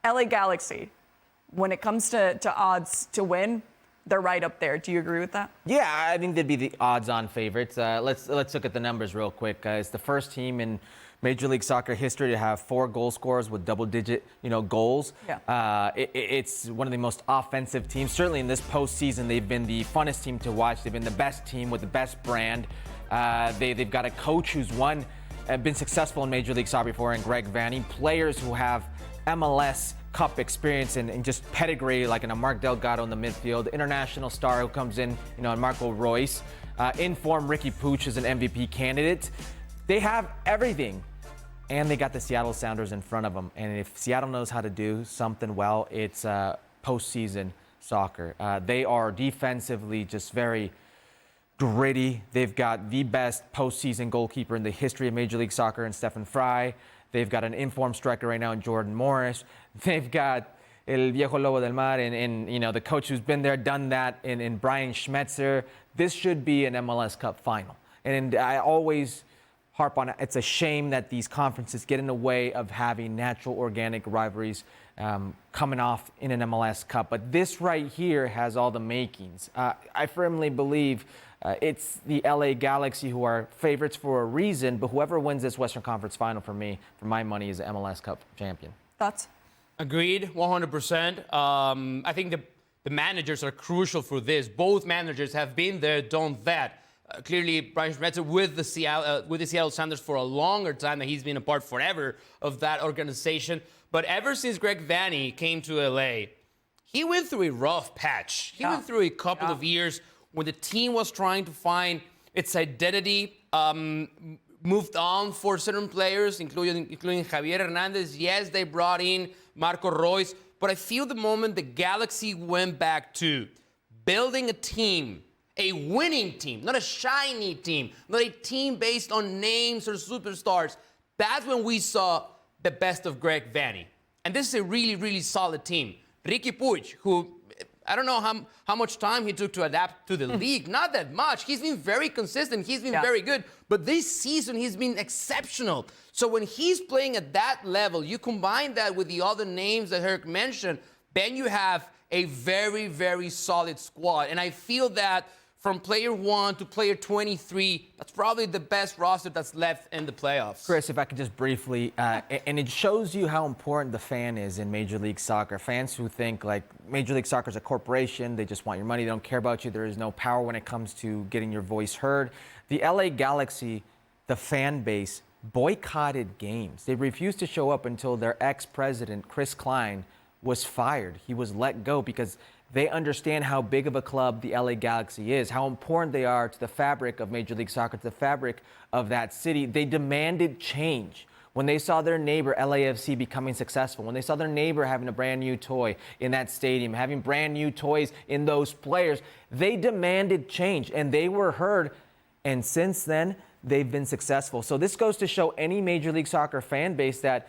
LA Galaxy, when it comes to odds to win, they're right up there. Do you agree with that? Yeah, I think they'd be the odds-on favorites. Let's look at the numbers real quick. It's the first team in Major League Soccer history to have 4 goal scorers with double-digit, goals. Yeah. It's one of the most offensive teams. Certainly in this postseason, they've been the funnest team to watch. They've been the best team with the best brand. They've got a coach who's been successful in Major League Soccer before, and Greg Vanney. Players who have MLS Cup experience and just pedigree, like a Mark Delgado in the midfield, international star who comes in, and Marco Royce. In form, Ricky Puig is an MVP candidate. They have everything, and they got the Seattle Sounders in front of them. And if Seattle knows how to do something well, it's postseason soccer. They are defensively just very gritty. They've got the best postseason goalkeeper in the history of Major League Soccer in Stephen Fry. They've got an informed striker right now in Jordan Morris. They've got El Viejo Lobo del Mar and the coach who's been there, done that in Brian Schmetzer. This should be an MLS Cup final. And I always harp on it. It's a shame that these conferences get in the way of having natural organic rivalries coming off in an MLS Cup. But this right here has all the makings. I firmly believe it's the LA Galaxy who are favorites for a reason, but whoever wins this Western Conference final for my money, is the MLS Cup champion. Thoughts? Agreed, 100%. I think the managers are crucial for this. Both managers have been there, done that. Clearly, Brian Schmetzer with the Seattle Sounders for a longer time, that he's been a part forever of that organization. But ever since Greg Vanney came to LA, he went through a rough patch. He went through a couple of years when the team was trying to find its identity, moved on for certain players, including Javier Hernandez. Yes, they brought in Marco Royce, but I feel the moment the Galaxy went back to building a team, a winning team, not a shiny team, not a team based on names or superstars, that's when we saw the best of Greg Vanney. And this is a really, really solid team. Ricky Puig, who I don't know how much time he took to adapt to the league. Not that much. He's been very consistent. He's been very good. But this season, he's been exceptional. So when he's playing at that level, you combine that with the other names that Herc mentioned, then you have a very, very solid squad. And I feel that from player 1 to player 23, that's probably the best roster that's left in the playoffs. Chris, if I could just briefly, and it shows you how important the fan is in Major League Soccer. Fans who think like Major League Soccer is a corporation, they just want your money, they don't care about you, there is no power when it comes to getting your voice heard. The LA Galaxy, the fan base, boycotted games. They refused to show up until their ex-president, Chris Klein, was fired. He was let go because they understand how big of a club the LA Galaxy is, how important they are to the fabric of Major League Soccer, to the fabric of that city. They demanded change. When they saw their neighbor, LAFC, becoming successful, when they saw their neighbor having a brand new toy in that stadium, having brand new toys in those players, they demanded change, and they were heard. And since then, they've been successful. So this goes to show any Major League Soccer fan base that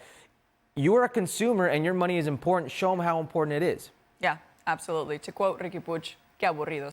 you're a consumer and your money is important. Show them how important it is. Yeah, absolutely. To quote Ricky Puig, qué aburridos.